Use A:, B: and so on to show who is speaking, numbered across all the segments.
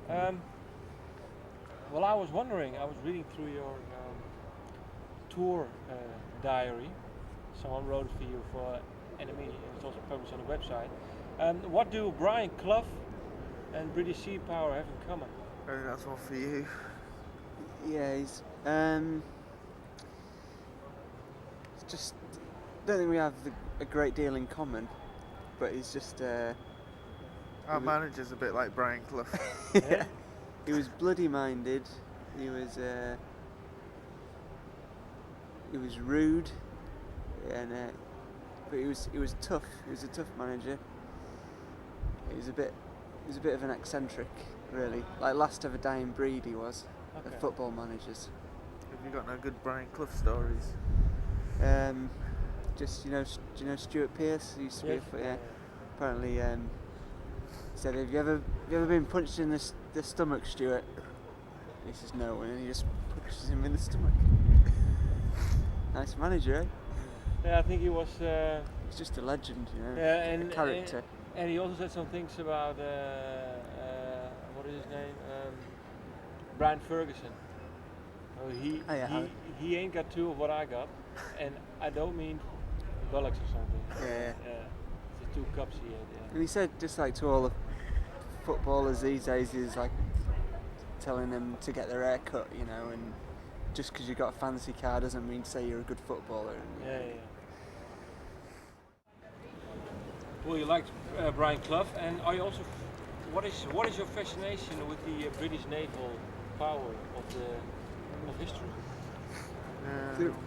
A: Um, well, I was wondering, I was reading through your tour diary. Someone wrote it for you for Enemy, and it's also published on the website. What do Brian Clough and British Sea Power have in common?
B: I think that's one for you.
C: Yeah, he's just don't think we have a great deal in common, but he's just
B: Our manager's a bit like Brian Clough.
C: yeah. He was bloody minded. He was rude, and but he was tough. He was a tough manager. He was a bit of an eccentric, really. Like last of a dying breed, he was.
A: Okay.
C: Of football managers.
B: Have you got no good Brian Clough stories?
C: Just do you know Stuart Pearce? He used to
A: Yes.
C: be apparently he said, have you ever been punched in the stomach, Stuart? And he says no, and then he just punches him in the stomach. Nice manager, eh?
A: Yeah, I think he was.
C: He's just a legend, you know.
A: Yeah, and
C: a character.
A: And he also said some things about what is his name? Brian Ferguson. Oh, he ain't got two of what I got, and I don't mean bullocks or something.
C: Yeah.
A: It's the 2 cups he had. Yeah.
C: And he said, just like to all the footballers these days, he's like telling them to get their hair cut, you know, and just because you got a fancy car doesn't mean to say you're a good footballer.
A: Yeah. Well, you liked Brian Clough, and are you also? What is your fascination with the British naval power of history?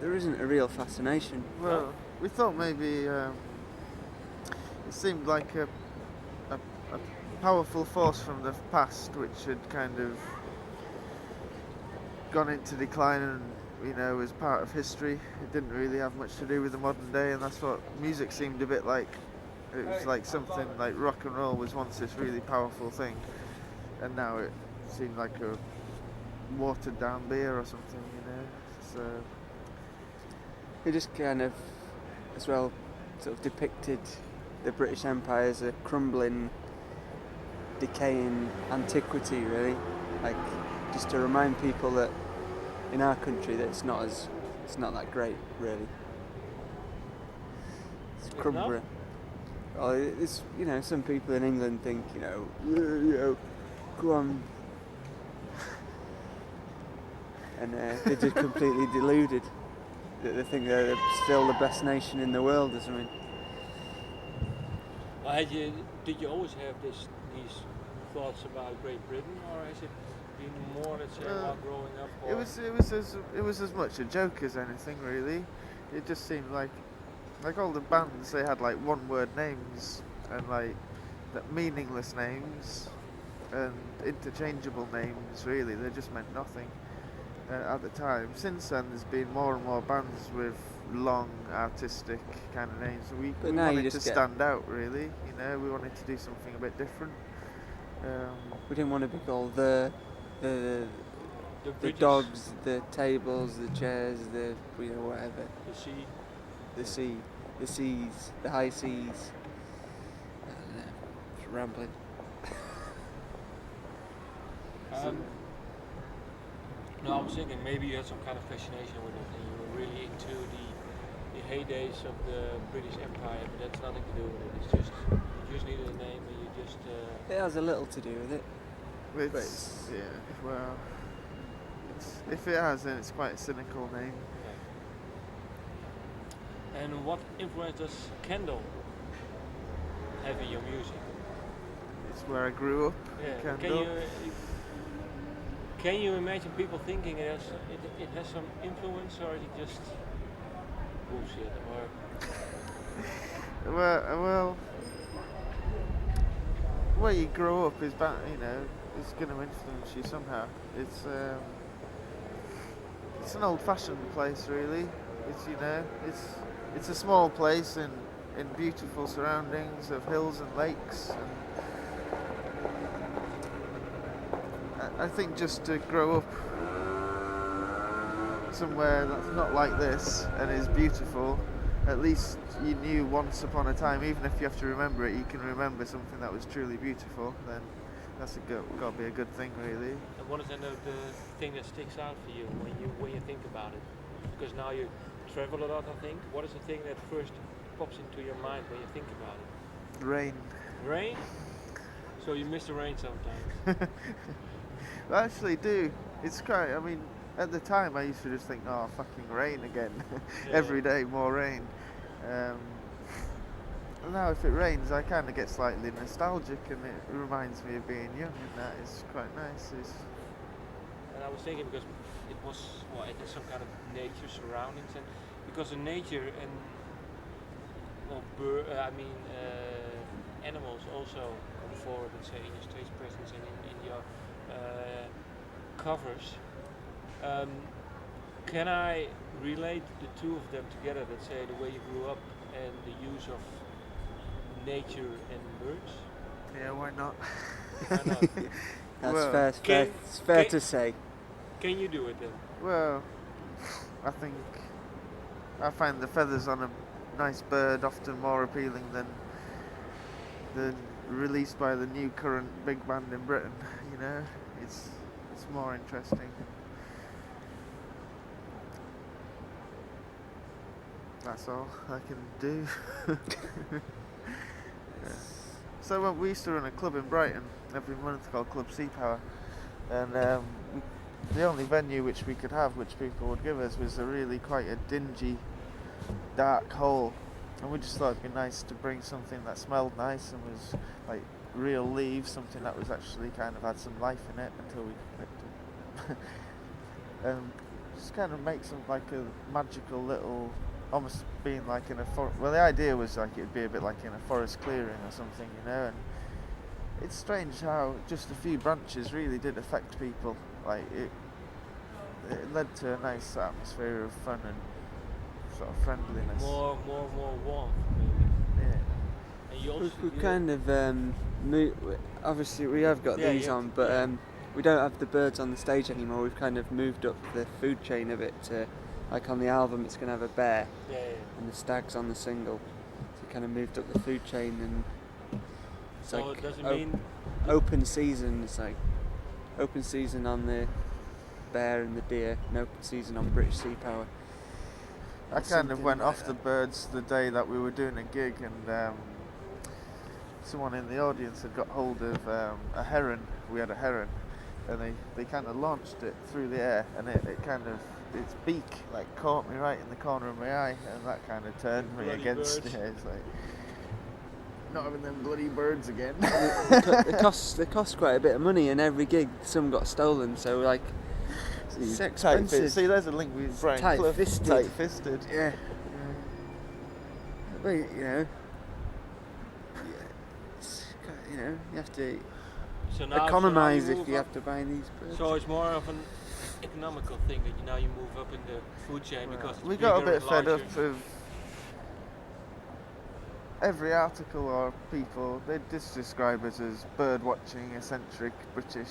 C: There isn't a real fascination.
B: Well, we thought maybe it seemed like a powerful force from the past, which had kind of gone into decline and, you know, was part of history. It didn't really have much to do with the modern day, and that's what music seemed a bit like. It was like something like rock and roll was once this really powerful thing, and now it seemed like a watered down beer or something, you know. So
C: It just kind of, as well, sort of depicted the British Empire as a crumbling, decaying antiquity, really. Like, just to remind people that in our country that it's not that great, really. It's crumbling. Well, it's, you know, some people in England think, you know, go on, and they're just completely deluded. That they think they're still the best nation in the world or something.
A: Well, did you always have these thoughts about Great Britain, or has it been more, let's say, while growing up? Or?
B: it was as much a joke as anything, really. It just seemed like all the bands, they had like one-word names and like meaningless names and interchangeable names. Really, they just meant nothing at the time. Since then, there's been more and more bands with long, artistic kind of names. We wanted to stand out, really. You know, we wanted to do something a bit different.
C: We didn't want to be called the dogs, the tables, the chairs, the whatever. The seas, the high seas. I don't know, just rambling.
A: No, I was thinking maybe you had some kind of fascination with it, and you were really into the heydays of the British Empire, but that's nothing to do with it. It's just you just needed a name, and you just.
C: It has a little to do with it.
B: If it has, then it's quite a cynical name.
A: And what influence does Kendall have in your music?
B: It's where I grew up.
A: Yeah.
B: Kendall.
A: Can you imagine people thinking it has some influence, or is it just bullshit? Or
B: well, where you grow up is going to influence you somehow. It's an old-fashioned place, really. It's a small place in beautiful surroundings of hills and lakes, and I think just to grow up somewhere that's not like this and is beautiful, at least you knew once upon a time, even if you have to remember it, you can remember something that was truly beautiful, then That's got to be a good thing, really.
A: And what is then the thing that sticks out for you when you think about it? Because now you travel a lot, I think. What is the thing that first pops into your mind when you think about it?
B: Rain.
A: Rain? So you miss the rain sometimes.
B: I actually do. It's quite. I mean, at the time I used to just think, oh, fucking rain again.
A: Yeah.
B: Every day more rain. Now if it rains, I kind of get slightly nostalgic, and it reminds me of being young, and that is quite nice.
A: And I was thinking because it has some kind of nature surroundings, and because in nature and animals also come forward, let's say, in your stage presence and in your covers. Can I relate the two of them together? Let's say the way you grew up and the use of nature and birds.
B: Yeah, why not?
A: Why not?
C: That's
B: Well,
C: fair. It's fair to say.
A: Can you do it then?
B: Well, I find the feathers on a nice bird often more appealing than released by the new current big band in Britain. You know, it's more interesting. That's all I can do. Yeah. So we used to run a club in Brighton every month called Club Sea Power, and the only venue which we could have, which people would give us, was a really quite a dingy, dark hole, and we just thought it'd be nice to bring something that smelled nice and was like real leaves, something that was actually kind of had some life in it until we picked it. Just kind of make some like a magical little, almost being like in a forest. Well, the idea was like it'd be a bit like in a forest clearing or something, you know. And it's strange how just a few branches really did affect people. Like it led to a nice atmosphere of fun and sort of friendliness.
A: More warmth, maybe.
B: Yeah.
A: And you also
C: We kind of obviously we have got these
A: yeah,
C: on, but
A: yeah.
C: we don't have the birds on the stage anymore. We've kind of moved up the food chain a bit to, like on the album it's going to have a bear
A: Yeah.
C: and the stag's on the single. So we kind of moved up the food chain, and it's
A: So
C: like
A: does it mean
C: open season. It's like open season on the bear and the deer, and open season on British Sea Power.
B: I kind of
C: Something
B: went
C: like
B: off the
C: that.
B: birds the day that we were doing a gig, and someone in the audience had got hold of a heron. We had a heron, and they kind of launched it through the air, and it kind of, its beak like caught me right in the corner of my eye, and that kind of turned me
A: Bloody
B: against
A: birds.
B: it. It's like, not having them bloody birds again.
C: They cost quite a bit of money, and every gig some got stolen. So like, it's expensive.
B: See, there's a link with Brian Clough.
C: Tight-fisted.
B: Tight-fisted.
C: Yeah. But you know, you have to
A: so now
C: economise
A: you
C: if
A: move
C: you
A: up-
C: have to buy these birds.
A: So it's more of an economical thing that now you move up in the food chain because it's
B: We got a
A: bigger
B: bit
A: and
B: fed
A: larger.
B: up of every article or people. They just describe us as bird-watching, eccentric British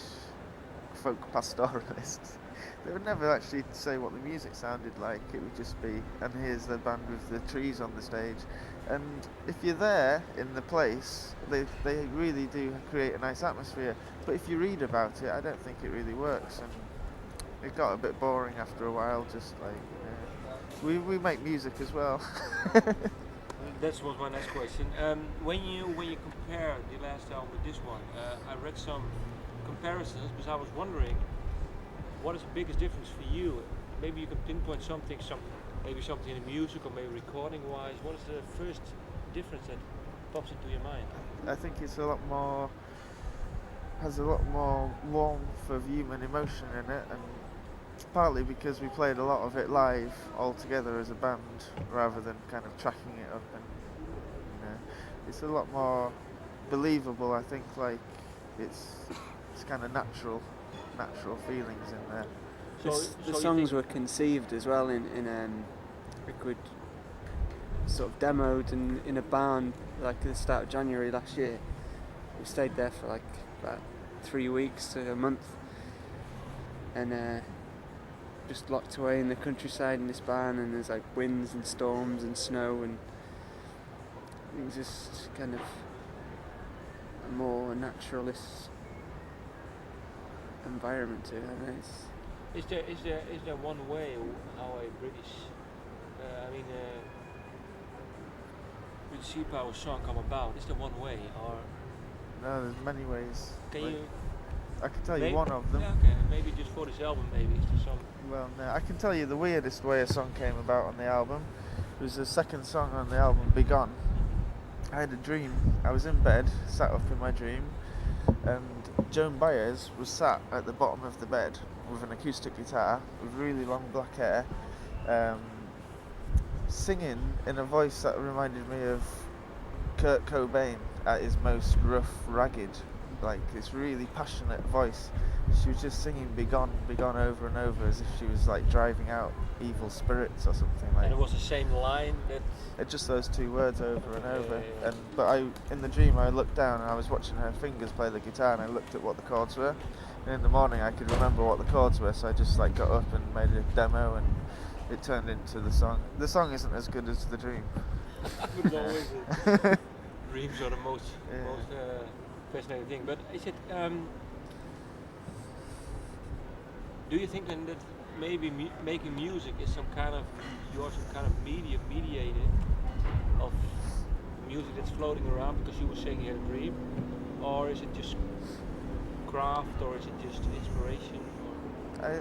B: folk pastoralists. They would never actually say what the music sounded like. It would just be, and here's the band with the trees on the stage. And if you're there in the place, they really do create a nice atmosphere. But if you read about it, I don't think it really works. And it got a bit boring after a while. Just like we make music as well.
A: That was my next question. When you compare the last album with this one, I read some comparisons because I was wondering what is the biggest difference for you. Maybe you can pinpoint maybe something in the music or maybe recording wise. What is the first difference that pops into your mind?
B: I think it's has a lot more warmth of human emotion in it, and partly because we played a lot of it live all together as a band rather than kind of tracking it up, and it's a lot more believable. I think like it's kind of natural feelings in there.
C: The songs were conceived as well in liquid, sort of demoed in a barn like at the start of January last year. We stayed there for like about 3 weeks to a month, and just locked away in the countryside in this barn, and there's like winds and storms and snow, and it was just kind of a more naturalist environment to it. And
A: Is there one way how a British, British Sea Power song come about? Is there one way, or
B: No, there's many ways.
A: can
B: Like,
A: you?
B: I can tell you one of them.
A: Yeah, okay, maybe just for this album, maybe is there some?
B: Well, no, I can tell you the weirdest way a song came about on the album. It was the second song on the album, Be Gone. I had a dream. I was in bed, sat up in my dream, and Joan Baez was sat at the bottom of the bed with an acoustic guitar with really long black hair, singing in a voice that reminded me of Kurt Cobain at his most rough, ragged, like this really passionate voice. She was just singing Be Gone over and over as if she was like driving out evil spirits or something like.
A: And it was the same line that.
B: Just those two words over and over.
A: Yeah.
B: But in the dream I looked down and I was watching her fingers play the guitar and I looked at what the chords were. And in the morning I could remember what the chords were, so I just like got up and made a demo and it turned into the song. The song isn't as good as the dream.
A: But it's always dreams are the most fascinating thing. But is it? Do you think then that maybe making music is some kind of mediator of music that's floating around because you were saying you had a dream, or is it just craft, or is it just inspiration?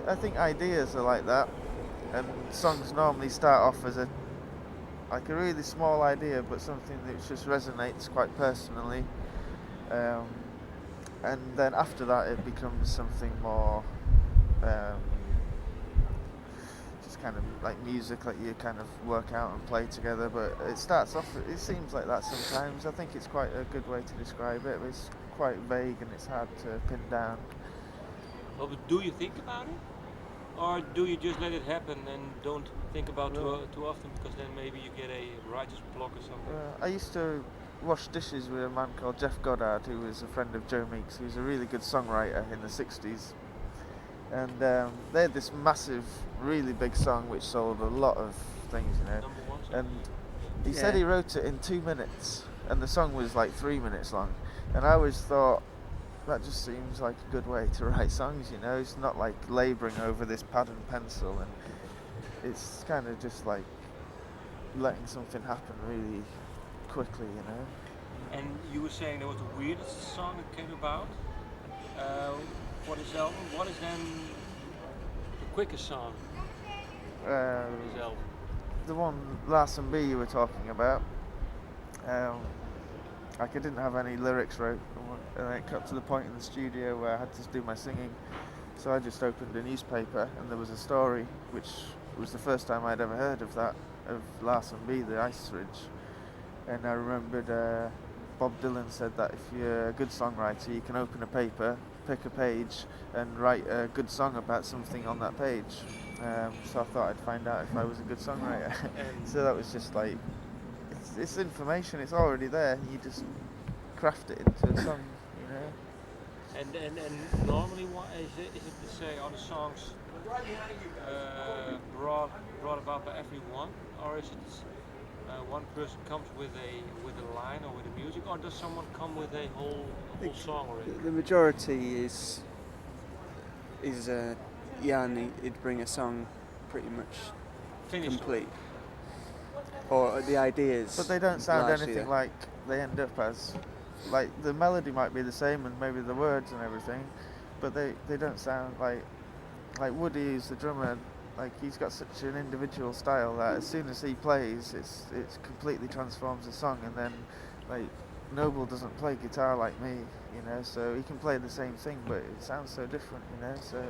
B: I think ideas are like that, and songs normally start off as a really small idea, but something that just resonates quite personally, and then after that it becomes something more just kind of like music, like you kind of work out and play together. But it starts off, it seems like that sometimes. I think it's quite a good way to describe it. It's quite vague and it's hard to pin down.
A: Well, but do you think about it, or do you just let it happen and don't think about too often, because then maybe you get a writer's block or something?
B: I used to wash dishes with a man called Jeff Goddard, who was a friend of Joe Meeks. He was a really good songwriter in the 60s. And they had this massive, really big song which sold a lot of things, you know.
A: Number one song?
B: And he said he wrote it in 2 minutes, and the song was like 3 minutes long. And I always thought, that just seems like a good way to write songs, you know. It's not like labouring over this pad and pencil, and it's kind of just like letting something happen really quickly, you know.
A: And you were saying there was the weirdest song that came about for this album. What is then the quickest song for this album?
B: The one, Larson B, you were talking about. Like I didn't have any lyrics wrote, and it got to the point in the studio where I had to do my singing. So I just opened a newspaper, and there was a story, which was the first time I'd ever heard of that, of Larson B, the Ice Ridge. And I remembered Bob Dylan said that if you're a good songwriter, you can open a paper, pick a page, and write a good song about something on that page. So I thought I'd find out if I was a good songwriter. So that was just like, it's information, it's already there, you just craft it into a song, you know.
A: And normally, what is it to say are the songs brought about by everyone, or is it one person comes with a line or with a music, or does someone come with a whole song already?
C: The majority is Jan, he'd bring a song pretty much
A: Finished.
C: complete. Or the ideas.
B: But they don't sound
C: largely
B: anything
C: there.
B: like they end up as. Like the melody might be the same and maybe the words and everything, but they don't sound like Woody, who's the drummer. Like he's got such an individual style that as soon as he plays, it completely transforms the song. And then like Noble doesn't play guitar like me, you know, so he can play the same thing, but it sounds so different, you know. So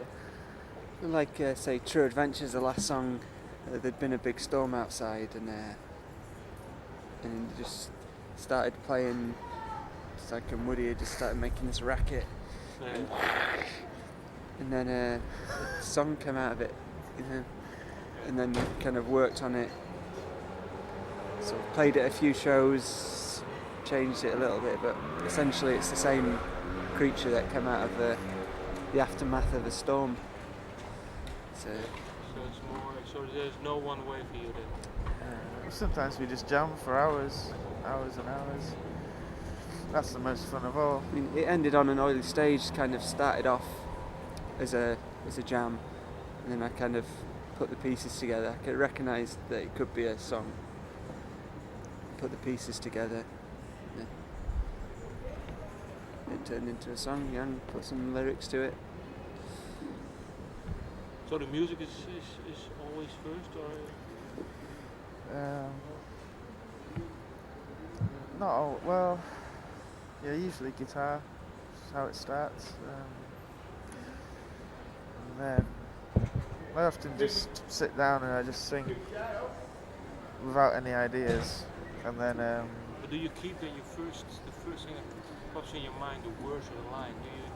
C: like say True Adventure's the last song. There'd been a big storm outside, and just started playing. It's like Woody had just started making this racket, and then a song came out of it, you know, and then kind of worked on it. Sort of played it a few shows, changed it a little bit, but essentially it's the same creature that came out of the aftermath of a storm. So
A: it's more. So there's no one way for you then.
B: sometimes we just jam for hours and hours. That's the most fun of all.
C: I mean, it ended on an early stage. Kind of started off as a jam, and then I kind of put the pieces together. I could recognise that it could be a song. Put the pieces together. Yeah. It turned into a song, yeah, and put some lyrics to it.
A: So the music is always first, or?
B: Not all, well, yeah, usually guitar is how it starts. And then I often just sit down and I just sing without any ideas. And then
A: But do you keep the first thing that pops in your mind, the words or the line?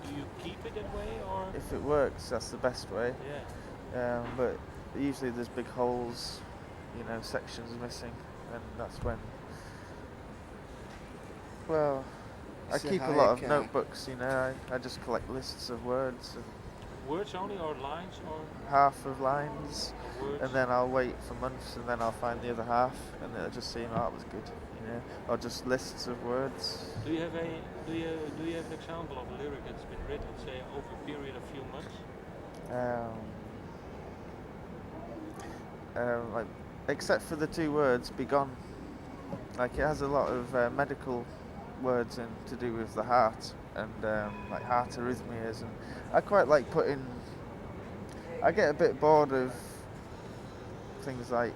A: Do you keep it that way, or?
B: if it works, that's the best way.
A: Yeah.
B: But usually there's big holes, sections missing, and that's when. Well, I
C: So
B: keep a
C: how
B: lot
C: you
B: of
C: can-
B: notebooks. I just collect lists of words and
A: Words only, or lines, or
B: half of lines,
A: words?
B: and then I'll wait for months, and then I'll find the other half, and it'll just seem, oh, that was good, or just lists of words.
A: Do you have an example of a lyric that's been written, say, over a period of few months?
B: Like, except for the two words, "be gone." Like, it has a lot of medical words in to do with the heart and like heart arrhythmias, and I quite like putting. I get a bit bored of things like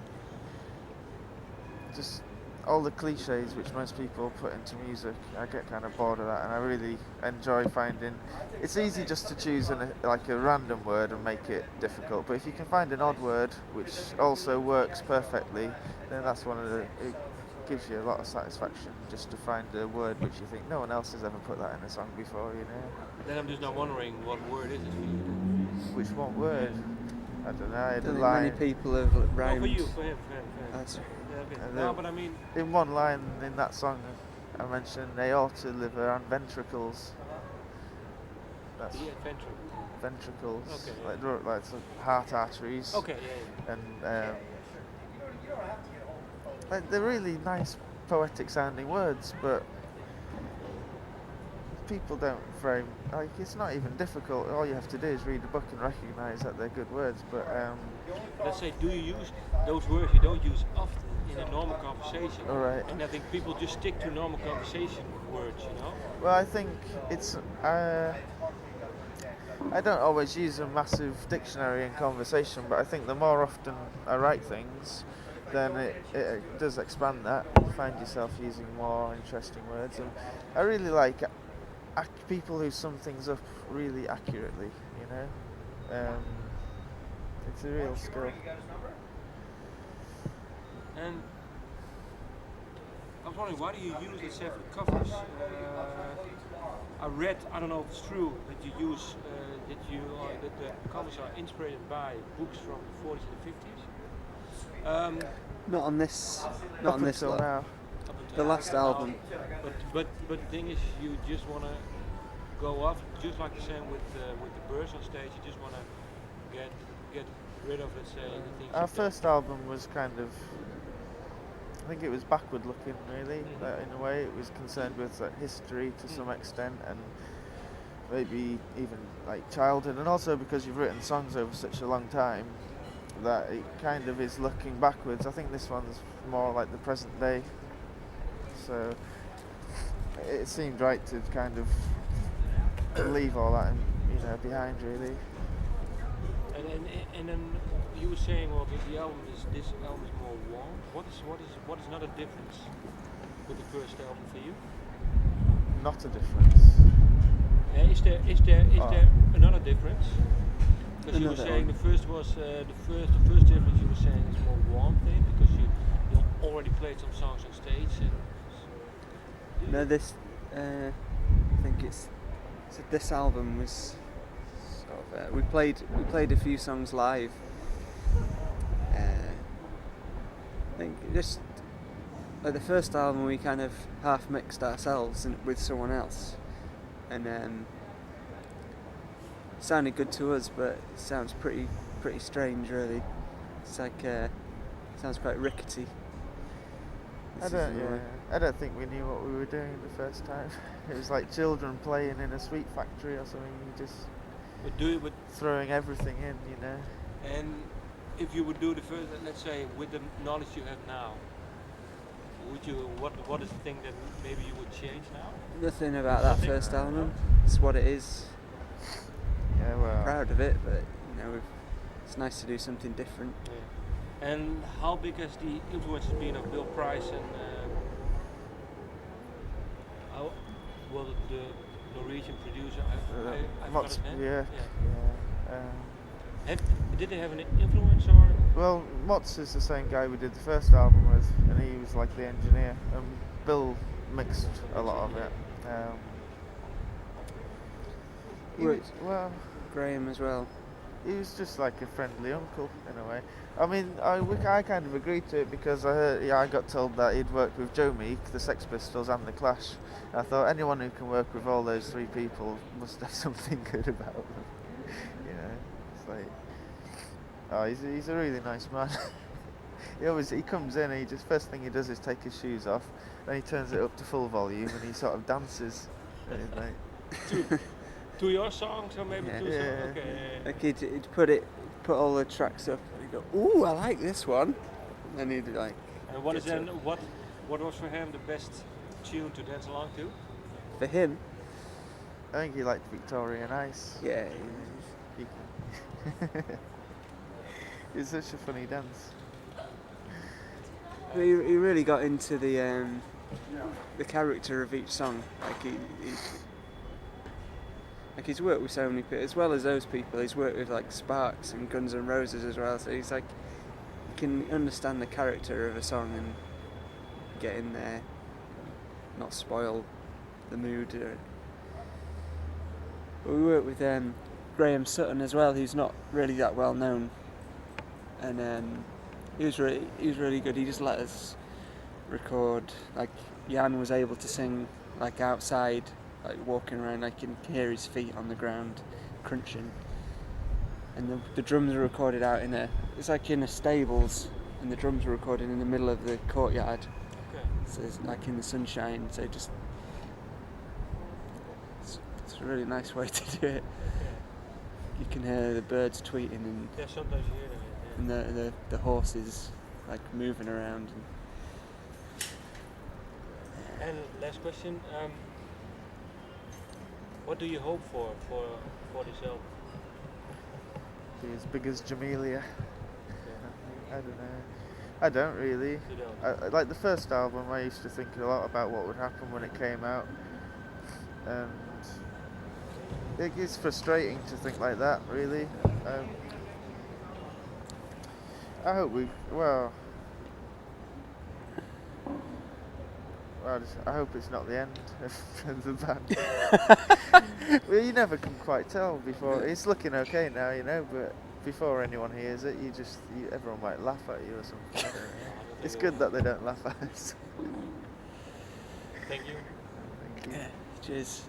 B: just all the cliches which most people put into music. I get kind of bored of that, and I really enjoy finding. It's easy just to choose a random word and make it difficult, but if you can find an odd word which also works perfectly, then that's it gives you a lot of satisfaction just to find a word which you think no one else has ever put that in a song before,
A: Then I'm just now wondering, what word is it for you?
B: Which one word? I don't know. I
C: I
B: had a
C: don't think many
B: line.
C: people have rhymed.
A: Oh, for you, for him.
C: That's
A: Yeah, okay.
B: And
A: No,
B: then-
A: but I mean,
B: In one line in that song, I mentioned aorta, liver, and ventricles. That's
A: the adventure.
B: ventricles,
A: Okay,
B: like heart arteries.
A: Okay, yeah.
B: And they're really nice, poetic sounding words, but people don't frame. Like, it's not even difficult. All you have to do is read a book and recognise that they're good words. But
A: Let's say, do you use those words you don't use often in a normal conversation?
B: all right.
A: And I think people just stick to normal conversation words,
B: Well, I think it's. I don't always use a massive dictionary in conversation, but I think the more often I write things, then it does expand that. You find yourself using more interesting words, and I really like people who sum things up really accurately. It's a real skill.
A: And I was wondering, why do you use, let's say, for the covers? I read, I don't know if it's true, that you use that the covers are inspired by books from the 40s and the 50s.
C: not on this. Not on this
B: Until
C: lot.
B: now.
A: Up until
C: The last
A: now.
C: album.
A: But the thing is, you just want to go off, just like the same with the birds on stage. You just want to get rid of, let's say, the things.
B: Our
A: you've done.
B: first album was kind of. I think it was backward looking, really. In a way, it was concerned with history to some extent, and maybe even like childhood, and also because you've written songs over such a long time that it kind of is looking backwards. I think this one's more like the present day, so it seemed right to kind of leave all that behind, really.
A: And then you were saying, well, this album is more warm. What is another difference with the first album for you?
B: Not a difference.
A: Is there another difference? Because you were
C: Another
A: saying
C: one.
A: the first was the first difference. You were saying is more warm thing because you already played some songs on stage. And
C: No, this. I think it's. So this album was. Sort of, we played a few songs live. I think just like the first album we kind of half mixed ourselves with someone else, and it sounded good to us, but it sounds pretty strange, really. It's like sounds quite rickety.
B: I don't think we knew what we were doing the first time. It was like children playing in a sweet factory or something.
A: But do it with,
B: throwing everything in, you know.
A: and if you would do the first, let's say, with the knowledge you have now, would you? What is the thing that maybe you would change now?
C: Nothing about that
A: Nothing?
C: first album. It's what it is.
B: Yeah, well,
C: Proud of it, but it's nice to do something different.
A: Yeah. And how big has the influence been of Bill Price and how, well, the Norwegian producer? I forgot
B: Mott's-
A: his name.
B: yeah,
A: Yeah.
B: yeah.
A: Did they have an influence or?
B: Well, Mott's is the same guy we did the first album with, and he was like the engineer. And Bill mixed a lot of it. He
C: Right.
B: was, well,
C: Graham as well.
B: he was just like a friendly uncle in a way. I mean, I kind of agreed to it because I got told that he'd worked with Joe Meek, the Sex Pistols, and the Clash. I thought anyone who can work with all those three people must have something good about them. You know, it's like, oh, he's a really nice man. He comes in and first thing he does is take his shoes off, then he turns it up to full volume and he sort of dances. And he's like,
A: To your songs or maybe
C: Yeah.
A: to
B: Yeah.
A: some? Okay.
C: Like he'd put all the tracks up and he'd go, ooh, I like this one. And then he'd like,
A: And what is
C: Get to
A: then what was for him the best tune to dance along to?
C: for him,
B: I think he liked Victorian Ice.
C: yeah,
B: It's such a funny dance.
C: he really got into the character of each song. He's worked with so many people, as well as those people. He's worked with like Sparks and Guns N' Roses as well. So he's like, you can understand the character of a song and get in there, not spoil the mood. But we worked with Graham Sutton as well, who's not really that well known, and he was really good. He just let us record. Like Jan was able to sing like outside, like walking around, like you can hear his feet on the ground crunching, and the drums are recorded out it's like in a stables, and the drums are recorded in the middle of the courtyard,
A: Okay.
C: so it's like in the sunshine, so it's a really nice way to do it. You can hear the birds tweeting and
A: Yeah, sometimes you hear that.
C: and the horses like moving around.
A: And last question, what do you hope for this album?
B: Be as big as Jamelia.
A: Okay.
B: I don't know. I don't really.
A: You don't.
B: Like the first album, I used to think a lot about what would happen when it came out, and it is frustrating to think like that. Really. I hope I hope it's not the end of the band. Well, you never can quite tell before. It's looking okay now, you know, but before anyone hears it, everyone might laugh at you or something. I don't know. It's good that they don't laugh at us.
A: Thank you.
B: Thank you.
C: Cheers.